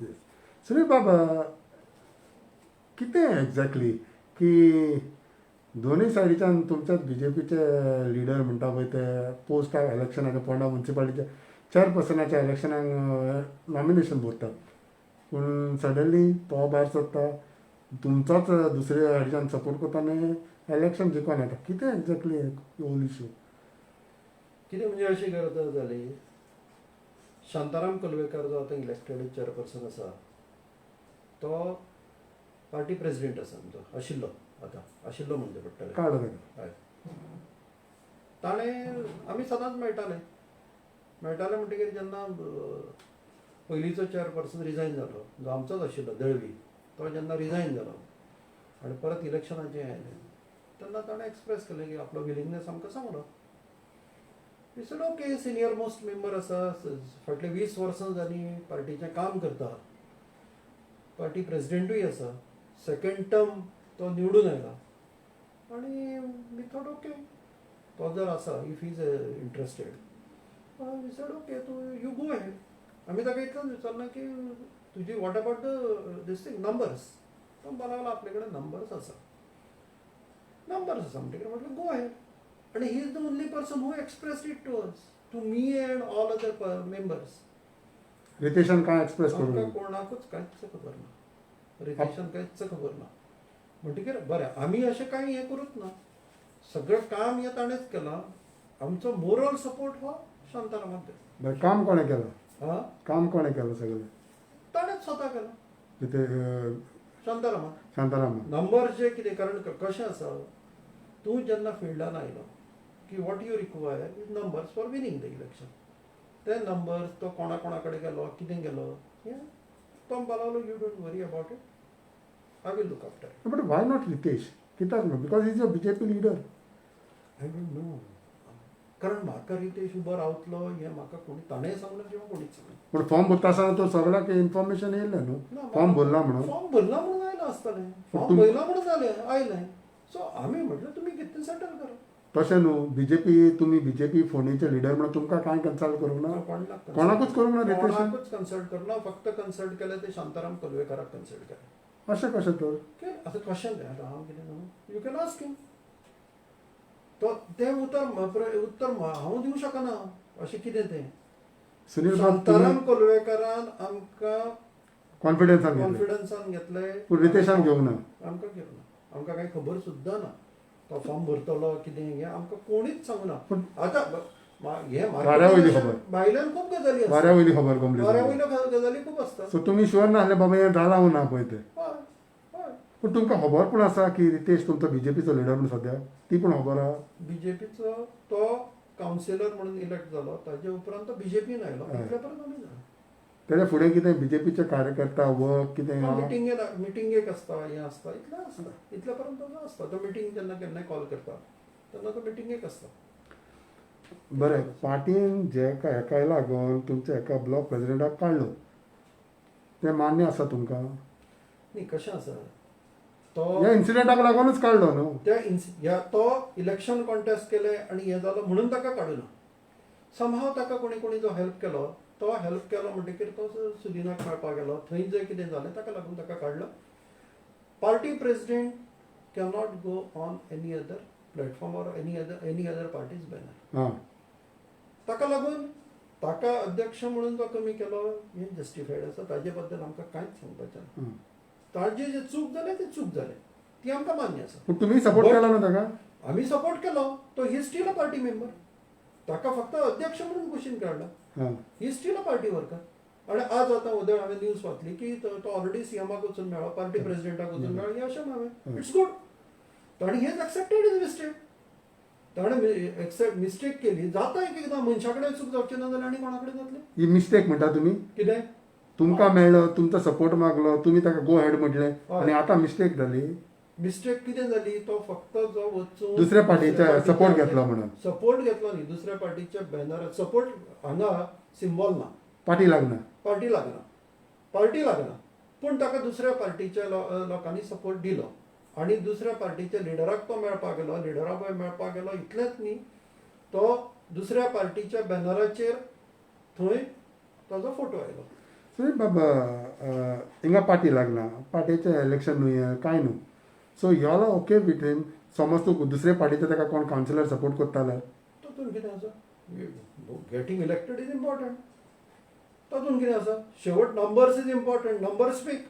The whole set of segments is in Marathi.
येस. सुनील बाबा, कितें एक्झॅक्टली की दोनूय सायडीच्यान तुमच्याच बीजेपीचे लिडर म्हणटा पळय ते पोस्ट इलेक्शनाच्या फोंडा म्युन्सिपालिटीच्या चेअरपर्सनाच्या इलेक्शनाक नॉमिनेशन भरतात, पूण सडनली तो भायर सरता, तुमचोच दुसऱ्या सायडीच्यान सपोर्ट करता आनी इलेक्शन जिखून येता. कितें एक्झॅक्टली होल इश्यू? कितें म्हणजे अशी गरज जाली, शांताराम कोलवेकर जो आतां इलेक्टेड चेअरपर्सन आसा तो पार्टी प्रेसिडेंट आसा आमचो, आशिल्लो, आतां आशिल्लो म्हणजे पडटलें. काड हय. ताणें आमी सदांच मेळटाले म्हणटकीर जेन्ना पयलींचो चेअरपर्सन रिजायन जालो, जो आमचोच आशिल्लो दळवी, तो जेन्ना रिजायन जालो आनी परत इलेक्शनाचें आयलें, तेन्ना ताणें एक्सप्रेस केलें की आपलो विलिंगनेस आमकां सांगलो. We said okay, senior most member आसा, फाटले 20 वर्सां जालीं पार्टीचें काम करता, पार्टी प्रेसिडेंटूय आसा, सेकंड टर्म तो निवडून आयला, आनी वी थॉट ओके, तो जर आसा, if is interested, we said okay, तूं यू गो हेड. आमी ताका इतलेंच विचारलें की तुजी what about the this thing numbers. तो म्हणपाक लागलो आपले कडेन नंबर्स आसा म्हणटकीर म्हटलें गो हेड. आणि he is the only person who expressed it to us, to me and all other members. रितेशान काय एक्सप्रेस करू आमकां कोणाकूच कांयच खबर ना, रितेशान कांयच खबर ना. म्हणटकीर बरें, आमी अशें कांय हें करूच ना, सगळें काम हें ताणेंच केलां. आमचो मोरल सपोर्ट हो शांतारामाक दिलो. बरं, काम कोणें केलं? हां, काम कोणें केलं सगळें? ताणेंच स्वता केलां, कितें शांतारामाक. शांताराम? नंबर्स जे कितें, कारण कशें आसा, तूं जेन्ना फिल्डान आयलो की what you require is numbers for winning the election. ते नंबर्स तो कोणा कडेन गेलो, कितें गेलो, हें तो म्हणपाक लागलो you don't worry about it, I will look after it. But why not Ritesh? कित्याक न्हू? Because is a BJP leader. I don't know, कारण म्हाका रितेश उबो रावतलो हें म्हाका कोणी ताणें सांगलें किंवा कोणीच सांगलें. पूण फॉर्म भरता आसतना तो सगळ्याक इन्फॉर्मेशन येयल्लें न्हू, फॉर्म भरला म्हणून. फॉर्म भरला म्हणून आयला आसतलें, फॉर्म भरला म्हणून जालें, आयलें. सो आमी म्हटलें तुमी कितें सेटल करा. तशें न्हू, बीजेपी तुमी बीजेपी फोंडेचे लिडर म्हणून तुमकां कांय कन्सल्ट करूंक ना? कोणाकूच करूंक ना रितेश? कोणाकूच कन्सल्ट करना, फक्त कन्सल्ट केलें ते शांताराम कोलवेकराक कन्सल्ट केलें. अशें कशें तर? आतां कशें तें, आतां हांव कितें न्हू, यू कॅन आस्क हिम. तो तें उत्तर हांव दिवं शकना, अशें कितें तें. सुनील शांताराम कोलवेकरान आमकां कॉन्फिडन्सान घेतलें, पूण रितेशान घेवंक ना. आमकां घेवंक ना, आमकां कांय खबर सुद्दां ना. तो फॉर्म भरतलो कितें हें आमकां कोणीच सांगूना. आतां हें भायल्यान खूब गजाली आसता, वाऱ्या वयली खबर कंप्लीट. वाऱ्या वयल्यो गजाली खूब आसता. सो तुमी शुअर नासले बाबा हें जाला वो ना पळय तें? हय, हय. पूण तुमकां खबर पूण आसा की रितेश तुमचो बीजेपीचो लिडर म्हणून सद्या? ती पूण खबर आहा? बीजेपीचो तो कावन्सिलर म्हणून इलेक्ट जालो, ताजे उपरांत तो बीजेपीन आयलो, इतले परत आमी जाणा. तेज्या फुडें कितें बीजेपीचे कार्यकर्ता वर्क कितें? मिटिंगेक आसता, हें आसता, इतलें आसता. इतले पर्यंत तो आसता. तो मिटींग जेन्ना केन्नाय कॉल करता तेन्ना तो मिटिंगेक आसता. बरें, पार्टीन जे हेका लागून तुमच्या एका ब्लॉक प्रेसिडेंटाक काडलो, तें मान्य आसा तुमकां? न्ही, कशें आसा, तो ह्या इन्सिडेंटाक लागूनच काडलो न्हू. तो इलेक्शन कॉन्टेस्ट केलें आनी हें जालो म्हणून ताका काडूना. समहाव ताका कोणी जो हेल्प केलो, तो हेल्प केलो म्हणटकीर तो सुदिनाक मेळपाक गेलो, थंय जंय कितें जालें ताका लागून ताका काडलो. Party president cannot go on any other platform or any other parties banner. ताका लागून ताका अध्यक्ष म्हणून जो कमी केलो हें जस्टिफायड आसा, ताजे बद्दल आमकां कांयच सांगपाचें ना. ताजे जे चूक जालें ती चूक जालें, ती आमकां मान्य आसा. पूण तुमी सपोर्ट केलो न्हू ताका? आमी सपोर्ट केलो. तो ही स्टील अ पार्टी मेंबर, ताका फक्त अध्यक्ष म्हणून कुशीन काडला. ही स्टील अ पार्टी वर्कर. आणि आज आतां उदय हांवें न्यूज वाचली की तो ऑलरेडी सीएमाक वचून मेळ्ळो, पार्टी प्रेसिडेंटाक वचून मेळ्ळो, हें अशें हांवें. It's good. ताणें हेंच एक्सेप्टेड इज मिस्टेक. ताणें मिस्टेक केली, जाता एक एकदां, मनशा कडेन चूक जावची ना जाल्यार आनी कोणा कडेन जातली? ही मिस्टेक म्हणटा तुमी? कितें? तुमकां मेळ्ळो, तुमचो सपोर्ट मागलो, तुमी ताका गो हेड म्हटलें आनी आतां मिस्टेक जाली? मिस्टेक कितें जाली, तो फक्त जो वचून दुसऱ्या पार्टीचा सपोर्ट घेतलो म्हणून? सपोर्ट घेतलो न्ही, दुसऱ्या पार्टीच्या बॅनर सपोर्ट हांगा सिंबॉल ना, पार्टी लागना. पार्टी लागना. पूण ताका दुसऱ्या पार्टीच्या लोकांनी सपोर्ट दिलो आनी दुसऱ्या पार्टीच्या लिडराक तो मेळपाक गेलो, लिडराक मेळपाक गेलो. इतलेंच न्ही, तो दुसऱ्या पार्टीच्या बॅनराचेर थंय ताजो फोटो आयलो. सो बाबा हिंगा पार्टी लागना पार्टीचें इलेक्शन न्हू कांय न्हू सो योला ओके बिटवीन समज तूं दुसरे पार्टीचे ताका कोण कावन्सिलर सपोर्ट करता जाल्यार तातूंत कितें आसा गेटींग इलेक्टेड इज इम्पॉर्टंट तातूंत कितें आसा शेवट numbers is important number speak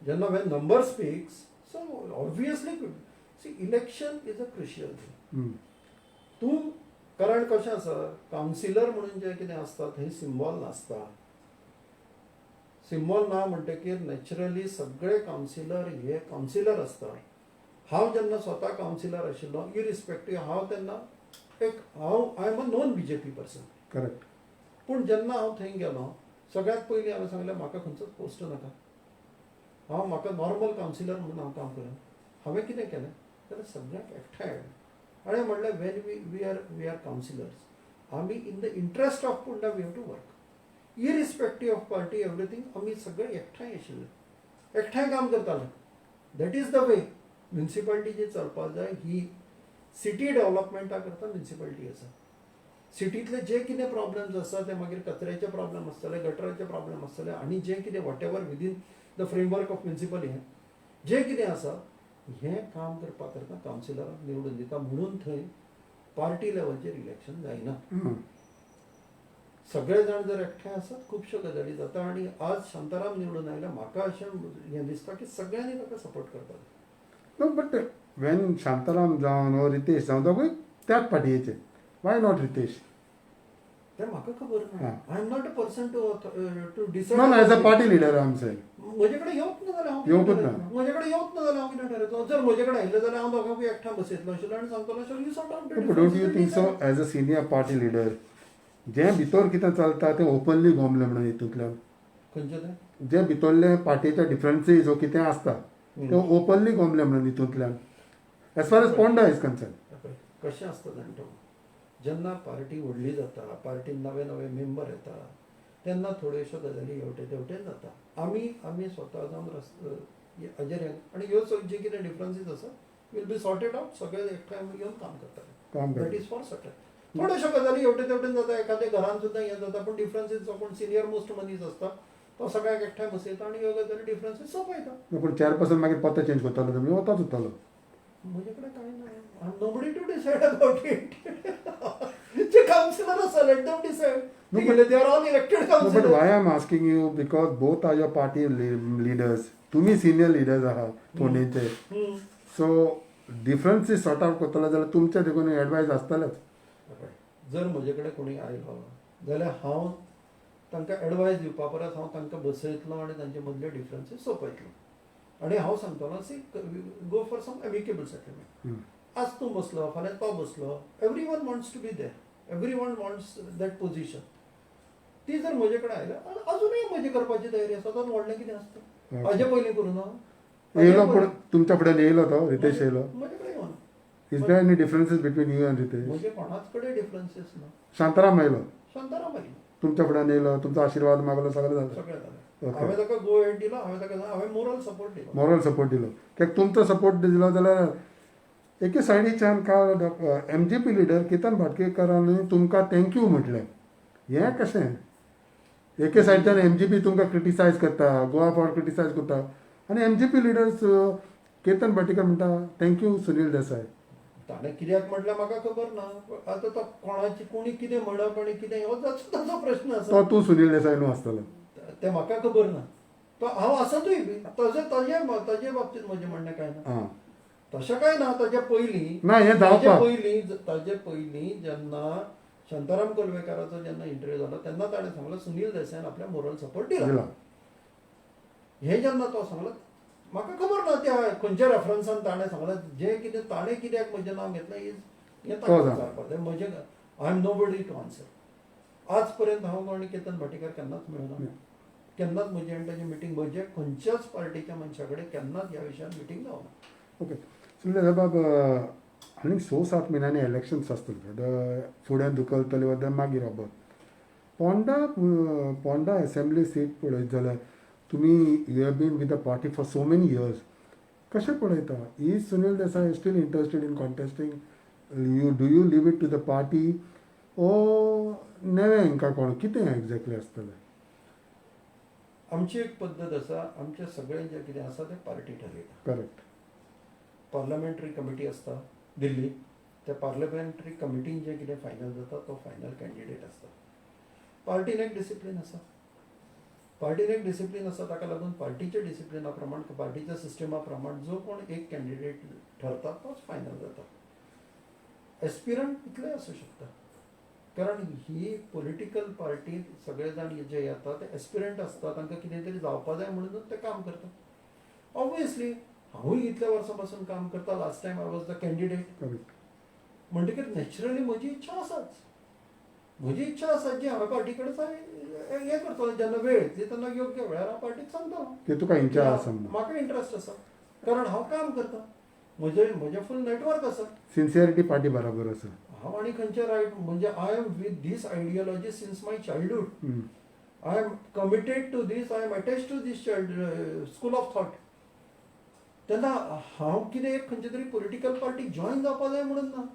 जेन्ना when number speaks so obviously see election is a crucial thing तूं कारण कशें आसा कावन्सिलर म्हणून जें कितें आसता थंय सिम्बॉल नासता सिम्बॉल ना म्हणटकीर नॅचरली सगळे कावन्सिलर हे कावन्सिलर आसता हांव जेन्ना स्वता कावन्सिलर आशिल्लो इरिस्पेक्टीव हांव तेन्ना I am a non BJP person correct पूण जेन्ना हांव थंय गेलो सगळ्यात पयलीं हांवें सांगलें म्हाका खंयचोच पोस्ट नाका म्हाका नॉर्मल कावन्सिलर म्हणून हांव काम करेन हांवें कितें केलें जाल्यार सगळ्यांक एकठांय हाडलें आनी म्हणलें वेन वी आर कावन्सिलर्स आमी in the interest of Ponda we have to work irrespective of party everything आमी सगळे एकठांय आशिल्ले एकठांय काम करताले that is the way municipality जी चलपाक जाय ही सिटी डेव्हलपमेंटा करता म्युन्सिपालिटी आसा सिटींतले जे कितें प्रॉब्लेम्स आसा ते मागीर कचऱ्याचे प्रॉब्लेम आसतले गटराचे प्रॉब्लेम आसतले आनी जे कितें what ever within the framework of municipal हें जें कितें आसा हें काम करपा करता कावन्सिलराक निवडून दिता म्हणून थंय पार्टी लेवलचेर इलेक्शन जायना सगळे जाण जर एकठांय आसात खुबश्यो गजाली जाता आनी आज शांताराम निवडून आयल्या म्हाका अशें हें दिसता की सगळ्यांनी ताका सपोर्ट करपाक नो बट वेन शांताराम जावन ओ रितेश जावन दोगूय त्याच पार्टयेचे वाय नॉट रितेश तें म्हाका खबर ना I am not a person to know decide no as a party leader I am saying म्हजे कडेन येवंक ना जाल्यार हांव येवंकूच कितें ना. करतलों? म्हजे कडेन येवंक ना जाल्यार हांव कितें ठरयतलों जर म्हजे कडेन आयिल्लें जाल्यार हांव दोगांकूय एकठांय बसयतलो आशिल्लो आनी सांगतलो आशिल्लो you sort out but don't you think so as a senior party leader जें भितर कितें चलता तें ओपनली गोमलें म्हणून हितूंतल्यान खंयचें तें जे भितरले पार्टीचे डिफरन्सीस वो कितें आसता ते ओपनली गोमलें म्हणून हितूंतल्यान as far as Ponda is concern कशें आसता जाणटो जेन्ना पार्टी व्हडली जाता पार्टीन नवे नवे मेंबर येता तेन्ना थोड्योश्यो गजाली हेवटे तेवटेन जाता आमी स्वता जावन हाजेर आनी ह्यो जे कितें डिफरन्सीस आसा वील बी सॉर्टेड आउट सगळे एकठांय येवन काम करताले दॅट इज फॉर सर्टन थोड्योश्यो गजाली हेवटे तेवटेन जाता एखाद्या घरान सुद्दां हें जाता पूण डिफरन्सीस जो कोण सिनियर मोस्ट मनीस आसता तो सगळ्याक एकठांय बसयता आनी ह्यो गजाली डिफरन्सीस सोंपयता पूण चेअरपर्सन मागीर पत्तो चेंज करतलो तुमी वताच उरतलो म्हजे कडेन कांय ना nobody to decide about it जे कावन्सिलर आसा let them decide they are all elected but councillor why I am asking you because both are your party leaders तुमी सिनियर लिडर्स आहात फोंडेचे सो डिफरन्सीस सॉर्ट आउट करतलो जाल्यार तुमचे देखून एडवायस आसतलेच जर म्हजे कडेन कोणी आयलो जाल्यार हांव तांकां एडवायस दिवपा परस हांव तांकां बसयतलो आनी तांचे मदले डिफरन्सीस सोंपयतलो आनी हांव सांगतलो see go for some amicable settlement आज तूं बसलो फाल्यां तो बसलो every one wants to be there every one wants that position ती जर म्हजे कडेन आयल्या अजुनूय म्हजी करपाची तयारी आसा तातूंत व्हडलें कितें आसता हाजे पयलीं करूं ना येयलो पूण तुमच्या फुड्यान येयलो तो रितेश येयलो म्हजे कडेन येवना is there any differences between you and Ritesh म्हजे कोणाच कडेन डिफरन्सीस ना शांताराम येयलो शांताराम आयलो तुमच्या फुड्यान येयलो तुमचो आशिर्वाद मागलो सगळें जालें सगळें जालें Okay. हांवें ताका गो हेड दिलो हांवें मोरल सपोर्ट दिलो मॉरल सपोर्ट दिलो कित्याक तुमचो सपोर्ट दिलो जाल्यार एके सायडीच्यान काल MGP लिडर केतन भाटकेकरांनी तुमकां थँक्यू म्हटलें हें कशें एके सायडच्यान MGP तुमकां क्रिटिसायज करता गोवा फॉर क्रिटिसायज करता आनी MGP लिडर्स केतन भाटकेकर म्हणटा थँक्यू सुनील देसाय ताणें कित्याक म्हटल्यार म्हाका खबर ना आतां तो कोणाची कोणी कितें म्हणप आनी कितें हो ताचो प्रश्न आसा तो तूं सुनील देसाय न्हू आसतलो तें म्हाका खबर ना तो हांव आसतूय बी ताजे बाबतींत म्हजें म्हणणें कांय ना आं तशें कांय ना ताजे पयलीं ना हें जावपाक ताजे पयलीं जेन्ना शांताराम कोलवेकाराचो जेन्ना इंटरव्यू जालो तेन्ना ताणें सांगलो सुनील देसायान आपल्या मोरल सपोर्ट दिला दिला हें जेन्ना तो सांगलो म्हाका खबर ना त्या खंयच्या रेफरन्सान ताणें सांगलें जें कितें ताणें कित्याक म्हजें नांव घेतलें हें ताका विचारपाक जाय म्हजें I am nobody to answer आज पर्यंत हांव आनी केतन भाटेकर केन्नाच मेळना केन्नाच म्हजी आनी ताची मिटींग म्हजे खंयच्याच पार्टीच्या मनशा कडेन केन्नाच ह्या विशयान मिटींग जावना ओके सुनील बाब आनीक 6-7 म्हयन्यांनी इलेक्शन्स आसतले फुडें धुकलतले वा मागीर बाबा पोंडा असेंब्ली सीट पळयत जाल्यार तुमी you have been with the party for so many years कशें पळयता is Sunil Desai still interested in contesting do you leave it to the party ओ नेवे हांकां कोण कितें एक्झॅक्टली आसतलें आमची एक पद्दत आसा, आमच्या सगळें जें कितें आसा तें पार्टी ठरयता. करेक्ट. पार्लमेंटरी कमिटी आसता दिल्ली, त्या पार्लमेंटरी कमिटीन जें कितें फायनल जाता तो फायनल कॅन्डिडेट आसता. पार्टीन एक डिसिप्लीन आसा. पार्टीन एक डिसिप्लीन आसा, ताका लागून पार्टीच्या डिसिप्लिना प्रमाण, पार्टीच्या सिस्टमा प्रमाण जो कोण एक कॅन्डिडेट ठरता तोच फायनल जाता. एस्पिरंट कितलेय आसूं शकता, कारण ही पॉलिटिकल पार्टी सगळे जाण जे येता ते एस्पिरंट आसता, तांकां कितें तरी जावपा जाय म्हणूनच ते काम करता. ऑब्वियसली हांवूय इतल्या वर्सां पासून काम करता. Last time I was the candidate. Correct. म्हणटकीर नॅचरली म्हजी इच्छा आसाच. म्हजी इच्छा आसा जी हांवें पार्टी कडेन हें करतलो. जेन्ना वेळ येतली तेन्ना योग्य वेळार हांव पार्टीक सांगतलो की तुका इंटरेस्ट आसा म्हणून. म्हाका इंट्रस्ट आसा, कारण हांव काम करता. म्हजें फूल नेटवर्क आसा. सिन्सियरिटी पार्टी बराबर आसा. हांव आनी खंयचे रायट म्हणजे I am with this ideology since my childhood. I am committed to this, I am attach to this school of thought. तेन्ना हांव कितें एक खंयचे तरी पॉलिटिकल पार्टीक जॉयन जावपा जाय म्हणून ना.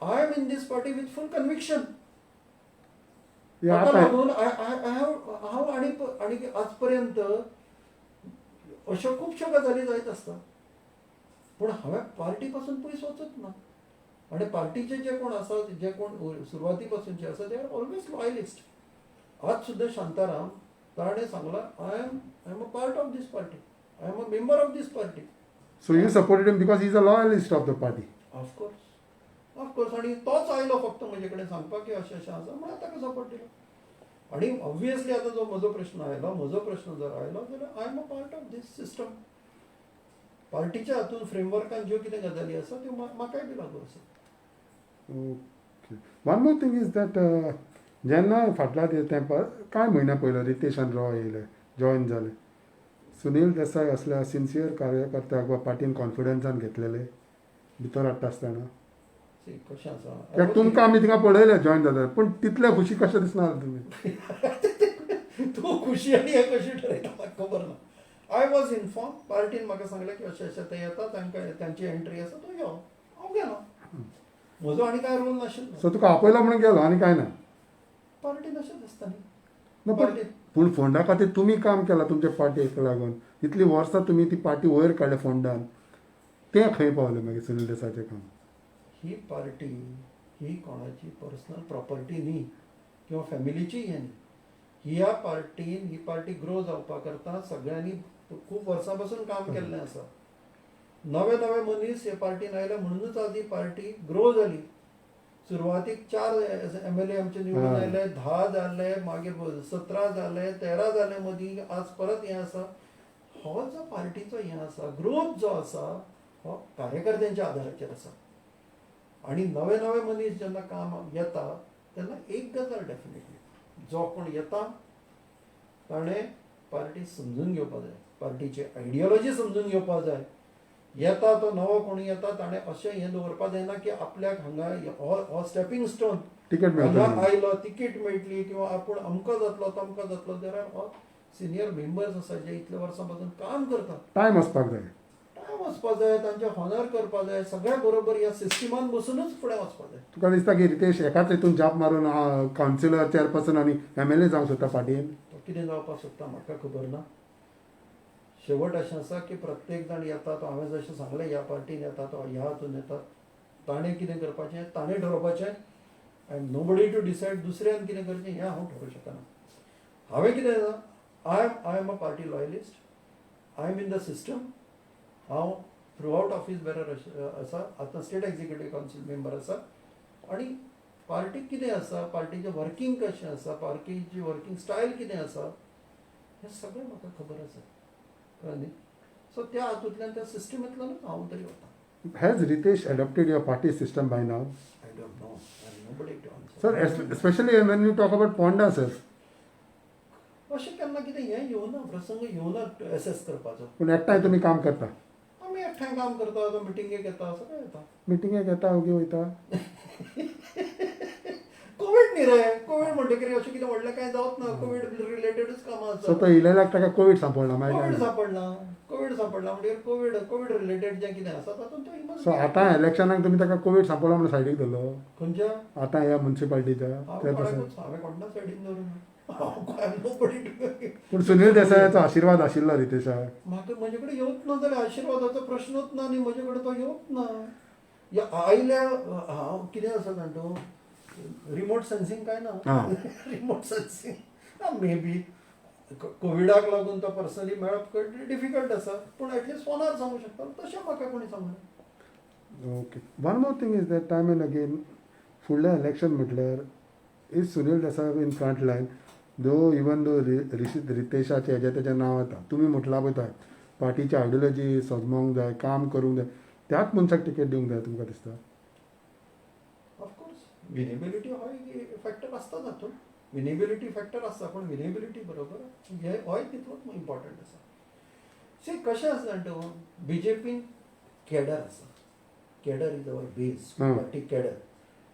I am in this party with full conviction. ताका लागून हांव आनी आज पर्यंत अश्यो खुबश्यो गजाली जायत आसता, पूण हांवें पार्टी पासून पयस वचूंक ना. आनी पार्टीचे जे कोण आसा, जे कोण सुरवाती पासूनचे आसा, दे आर ऑलवेज लॉयलिस्ट. आज सुद्दां शांताराम ताणें सांगलां, I am a part of this party, I am a member of this party. So you supported him because he is a loyalist of the party. Of course. आनी तोच आयलो फक्त म्हजे कडेन सांगपाक की अशें अशें आसा, म्हणून ताका सपोर्ट दिलो. आनी ऑब्वियसली आतां जो म्हजो प्रश्न आयलो, म्हजो प्रश्न जर आयलो जाल्यार I am a part of this system. पार्टीच्या हातून फ्रेमवर्कान ज्यो कितें गजाली आसा त्यो म्हाकाय बी लागू आसा. Okay. One more thing is that जेन्ना फाटल्या तेंपार कांय म्हयन्या पयलो रितेशान रॉय येयले, जॉयन जाले. सुनील देसाय असल्या सिन्सियर कार्यकर्त्याक वा पार्टीन कॉन्फिडन्सान घेतलेले भितर हाडटा आसतना. कशें आसा, कित्याक तुमकां आमी थिंगा पळयले जॉयन जाता, पूण तितले खुशी कशें दिसना तुमी. तूं खुशी आनी हें कशी ठरयता म्हाका खबर ना. I was inform. पार्टीन म्हाका सांगलें की अशें अशें ते येता, तांकां तांची एंट्री आसा, तूं यो. हांव गेलो. म्हजो आनी कांय रोल नाशिल्लो. सो तुका आपयलो म्हणून गेलो आनी कांय ना. पार्टीन अशें दिसता न्ही. ना पूण फोंडा खातीर तुमी काम केलां तुमच्या पार्टीक लागून. इतलीं वर्सां तुमी ती पार्टी वयर काडल्या फोंडान. तें खंय पावलें मागीर सुनील देसायचें काम. ही पार्टी ही कोणाची पर्सनल प्रॉपर्टी न्ही, किंवा फॅमिलीची हें न्ही. ह्या पार्टीन ही पार्टी ग्रो जावपा करता सगळ्यांनी खूब वर्सां पासून काम केल्लें आसा. नवे नवे मनीस हे पार्टीन आयले म्हणूनच आज ही पार्टी ग्रो जाली. सुरवातीक 4 MLA आमचे निवडून आयले, 10 जाले, मागीर 17 जाले, 13 जाले मदीं, आज परत हें आसा. हो जो पार्टीचो हें आसा, ग्रोथ जो आसा, हो कार्यकर्त्यांच्या आदाराचेर आसा. आनी नवे नवे मनीस जेन्ना काम येता तेन्ना एक गजाल डेफिनेटली, जो कोण येता ताणें पार्टी समजून घेवपा जाय, पार्टीची आयडियोलॉजी समजून घेवपा जाय. येता तो नवो कोणी येता ताणें अशें हें दवरपा जायना की आपल्याक हांगा हो स्टेपींग स्टोन, तिकेट हांगा मेळटली. आयलो तिकीट मेळटली किंवा आपूण अमको जातलो तमको जातलो. There are all senior members आसा जे इतल्या वर्सां पासून काम करतात. टायम वचपाक जाय. टायम वचपा जाय, तांचे हॉनर करपा जाय, सगळ्या बरोबर ह्या सिस्टमान बसूनच फुडें वचपा जाय. तुका दिसता की रितेश एकाच हितून जाप मारून कावन्सिलर चेअरपर्सन आनी MLA जावंक सोदता पार्टीन. तो कितें जावपाक सोदता म्हाका खबर ना. शेवट अशें आसा की प्रत्येक जाण येता तो, हांवें जशें सांगलें, ह्या पार्टीन येता तो ह्या हातून येता. ताणें कितें करपाचें ताणें ठरोवपाचें. आय नोबडी टू डिसायड दुसऱ्यान कितें करचें हें हांव ठरोवंक शकना. हांवें कितें I am a party loyalist. I am in the system. हांव थ्रू आउट ऑफीस बेरर आसा, आतां स्टेट एक्झिक्युटीव कावन्सील मेंबर आसा. आनी पार्टीक कितें आसा, पार्टीचें वर्कींग कशें आसा, पार्टीची वर्कींग स्टायल कितें आसा, हें सगळें म्हाका खबर आसा. कळ्ळें न्ही. सो त्या हातूंतल्यान त्या सिस्टमांतल्यानूच हांव तरी वता. Has Ritesh adopted your party system by now? I don't know. I have nobody to answer. Sir, especially when you talk about Ponda, sir. अशें केन्ना कितें हें येवना, प्रसंग येवना एसेस करपाचो. पूण एकठांय तुमी काम करता. आमी एकठांय काम करता, तो मिटिंगेक येता, सगळें येता. मिटिंगेक येता ओगी वयता. कोवीड न्ही रे. कोवीड म्हणटकीर अशें कितें व्हडलें कांय जावच ना. कोवीड रिलेटेडूच कामां आसा. सो तो इलेल्याक ताका कोवीड सांपडला कोवीड मागीर. सांपडला म्हणटकीर कोवीड रिलेटेड जें कितें आसा तातूंत तो इमर्ज. सो आतां इलेक्शनाक तुमी ताका कोवीड सांपडला म्हणून सायडीक धरलो. खंयच्या आतां ह्या म्युन्सिपाल्टीच्या हांवें कोणाकूच हांवें कोणाक सायडीन दवरूं ना. पूण सुनील देसायाचो आशिर्वाद आशिल्लो रितेशाक. म्हाका म्हजे कडेन येवच ना जाल्यार आशिर्वादाचो प्रश्नूच ना आनी म्हजे कडेन तो येवच ना. या आयल्या हांव कितें आसा जाणटो रिमोट सेन्सिंग काय ना. हां. रिमोट सेन्सिंग मे बी कोविडाक लागून तो पर्सनली मेळप डिफिकल्ट आसा पूण एटलिस्ट फोनार सांगूं शकता तशें म्हाका कोणी सांगलें. Okay. One more thing is that time and again फुडलें इलेक्शन म्हटल्यार is Sunil Desai in front line though even though रितेशाचे हेजे तेजें नांव येता. तुमी म्हटलां पळय पार्टीची आयडियोलॉजी सजमोंक जाय, काम करूंक जाय, त्याच मनशाक तिकेट दिवंक जाय तुमकां दिसता? ऑफकोर्स विनेबिलिटी हो एक फॅक्टर आसता तातूंत. विनेबिलिटी फॅक्टर आसता पूण विनेबिलिटी बरोबर हे होय तितलोच इम्पॉर्टंट आसा. सी कशें आसा जाणटो BJP कॅडर आसा. Cadre is our base. Party cadre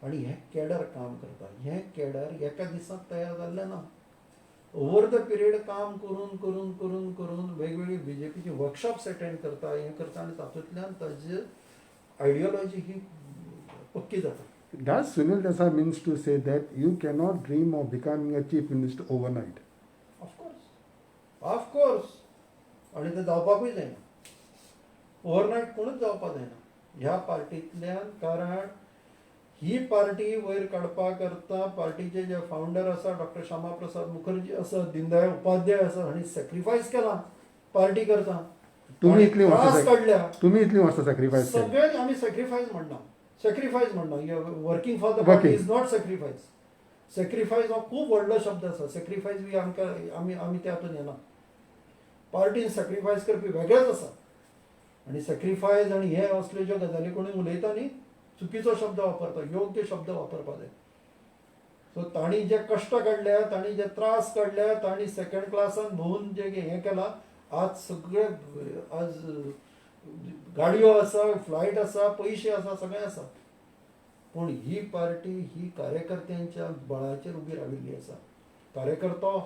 आनी हें कॅडर काम करता. हें कॅडर एका दिसाक तयार जाल्लें ना. ओवर द पिरियड काम करून करून करून करून वेगवेगळी BJPची वर्कशॉप्स अटेंड करता, हें करता आनी तातूंतल्यान ताजी आयडियोलॉजी ही पक्की जाता. Does Sunil Desai means to say that you cannot dream of becoming a chief minister overnight? Of course आनी तें जावपाकूय जायना. ओवरनायट कोणूच जावपाक जायना ह्या पार्टींतल्यान. कारण ही पार्टी वयर काडपा करता पार्टीचे जे फावंडर आसा डॉक्टर श्यामा प्रसाद मुखर्जी आसा, दीनदयाळ उपाध्याय आसा, हांणी सॅक्रिफायस केला पार्टी करता. तुमी इतली त्रास काडल्या. तुमी इतली वर्सां सॅक्रिफायस केली. सगळ्यांनी आमी सॅक्रिफायस म्हणना. सॅक्रिफायस म्हणना. Working for the party is not sacrifice. Sacrifice हो खूब व्हडलो शब्द आसा. सॅक्रिफायस बी आमकां आमी त्या हातून येना. पार्टीन सॅक्रिफायस करपी वेगळेच आसा. आनी सॅक्रिफायस आनी हे असल्यो ज्यो गजाली कोणी उलयता न्ही चुकीचो शब्द वापरता. योग्य शब्द वापरपा जाय. सो तांणी जे कश्ट काडल्या, तांणी जे त्रास काडल्या, तांणी सेकंड क्लासान भोवून जे हें केलां, आज सगळे आज गाडयो आसा, फ्लायट आसा, पयशे आसा, सगळें आसा. पूण ही पार्टी ही कार्यकर्त्यांच्या बळाचेर उबी राविल्ली आसा. कार्यकर्तो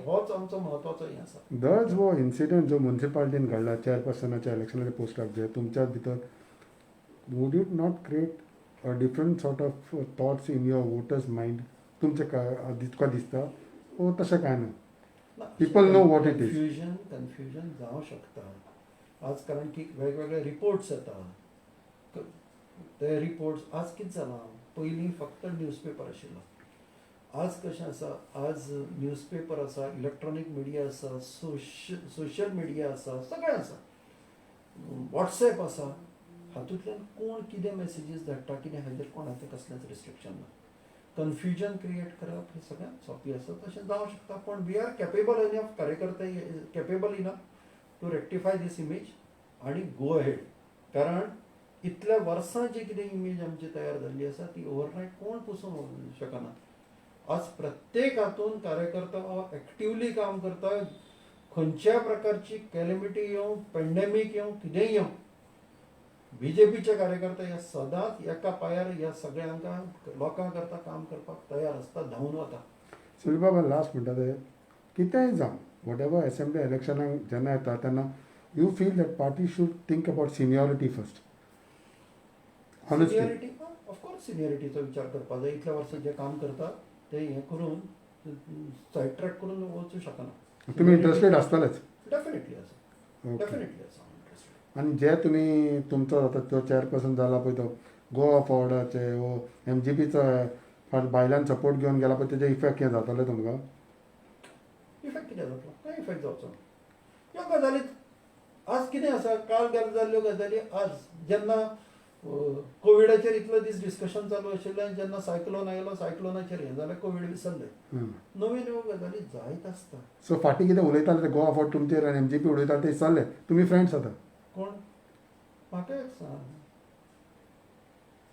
होच आमचो म्हत्वाचो हें आसा. दज वो इन्सिडंट जो म्युनिसिपालिटीन घडला चेअरपर्सनाच्या इलेक्शनाच्या पोस्टाक जे तुमच्या भितर would it not create a different sort of thoughts in your voters mind? तुमचे तुका दिसता ओ तशें काय ना? People know what it is. Confusion जावं शकता. आज कारण की वेगवेगळे रिपोर्ट्स येता. ते रिपोर्ट्स आज कितें जालां पयलीं फक्त न्यूजपेपर आशिल्लो. आज कशें आसा आज न्यूजपेपर आसा, इलेक्ट्रॉनीक मिडिया आसा, सोशल मिडिया आसा, सगळें आसा. वॉट्सॅप आसा. हातूंतल्यान कोण कितें मॅसेजीस धाडटा कितें हाजेर कोणाचें कसलेंच रिस्ट्रिक्शन ना. कन्फ्युजन क्रिएट करप हें सगळ्यांत सोंपें आसा. तशें जावं शकता पूण वी आर कॅपेबल इनफ कार्यकर्ते capable enough to rectify this image आनी गो अहेड. कारण इतल्या वर्सां जी कितें इमेज आमची तयार जाल्ली आसा ती ओवरनायट कोण पुसूंक शकना. आज प्रत्येक हातून कार्यकर्ता हो एक्टिवली काम करता. खंयच्या प्रकारची कॅलेमिटी येवं, पेंडेमीक येवं, कितेंय येवं, BJPचे कार्यकर्ते हे सदांच एका पांयार ह्या सगळ्यांका लोकां करता काम करपाक तयार आसता, धांवन वता. सुनील बाबा लास्ट म्हणटा ते कितेंय जावं वॉट एवर असेंब्ली इलेक्शनाक जेन्ना येता तेन्ना you feel that party should think about seniority first? Seniority of course सिनियरिटीचो विचार करपा जाय. इतल्या वर्सां जे काम करता ते हें करून सायड ट्रॅक करून वचूं शकना. तुमी इंट्रस्टेड आसतलेच? डेफिनेटली आसा. डेफिनेटली आसा इंट्रस्टेड. आनी जे तुमी तुमचो जाता तो चेअरपर्सन जाला पळय तो गोवा फॉर्डाचे वो MGPचो भायल्यान सपोर्ट घेवन गेला पळय तेजे इफेक्ट कितें जातले तुमकां? इफेक्ट कितें जातलो? कांय इफेक्ट जावचो ना. ह्यो गजाली आज कितें आसा काल जाल्ल्यो गजाली आज जेन्ना कोविडाचेर इतलो दीस डिस्कशन चालू आशिल्लें, जेन्ना सायक्लोन आयलो सायक्लोनाचेर हें जालें कोविड विसरलें. नव्यो नव्यो गजाली जायत आसता. सो फाटीं कितें उलयताले ते गोवा फॉर्ड तुमचेर आनी MGP उलयताले ते विसरले? तुमी फ्रेंड्स आतां? कोण? म्हाका एक सांग,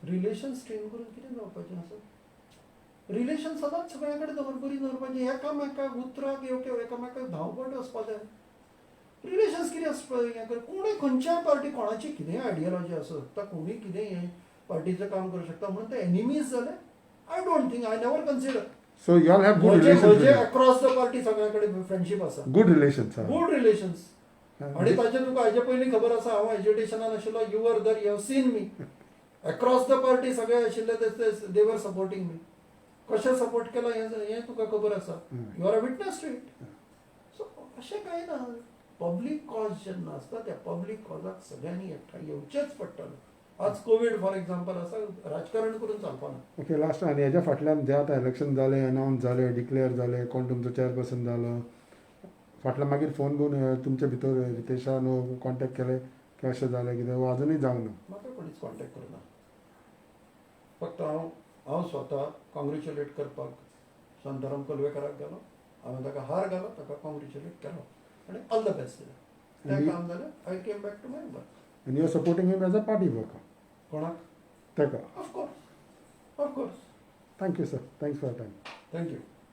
रिलेशन स्ट्रेन करून कितें जावपाचें आसा? रिलेशन सदांच सगळ्यां कडेन बरी दवरपाचें. एकामेकाक उतराक येवं एकामेकाक धांवपट वचपा जाय. रिलेशन्स कितें आसपा हें कर. कोणूय खंयच्याय पार्टी कोणाची कितेंय आयडियोलॉजी आसूं शकता, कोणूय कितेंय हें पार्टीचें काम करूं शकता. म्हणून ते एनिमीज जाले I don't think, I never consider. So you all have good relations? Across the party सगळ्या कडेन फ्रेंडशीप आसा. Good relations? Good relations. आनी ताचें तुका हाजे पयलीं खबर आसा हांव एज्युकेशनान आशिल्लो. यू वर दर you have seen me across the party सगळे आशिल्ले दे वर सपोर्टींग मी. कशें सपोर्ट केला हें तुका खबर आसा. Hmm. You are a witness to it. So अशें कांय ना. पब्लीक कॉज जेन्ना आसता त्या पब्लीक कॉजाक सगळ्यांनी एकठांय येवचेच पडटलें. आज कोवीड फॉर एग्जाम्पल आसा, राजकारण करून चालपाना. ओके लास्ट आनी हेज्या फाटल्यान जे आतां इलेक्शन जालें अनावन्स जालें डिक्लेअर जालें कोण तुमचो चेअरपर्सन जालो फाटल्यान मागीर फोन करून तुमचे भितर रितेशान कॉन्टेक्ट केले की अशें जालें कितें वो आजुनूय जावंक ना. म्हाका कोणीच कॉन्टेक्ट करूना. फक्त हांव स्वता कॉंग्रेच्युलेट करपाक शांताराम कोलवेकराक गेलो. हांवें ताका हार घालो, ताका कॉंग्रेच्युलेट केलो आनी ऑल द बेस्ट दिलें. तें काम जालें. I came back to my work. आनी you are supporting him as a party worker कोणाक? ताका. Of course. Thank you sir thanks for time. Thank you.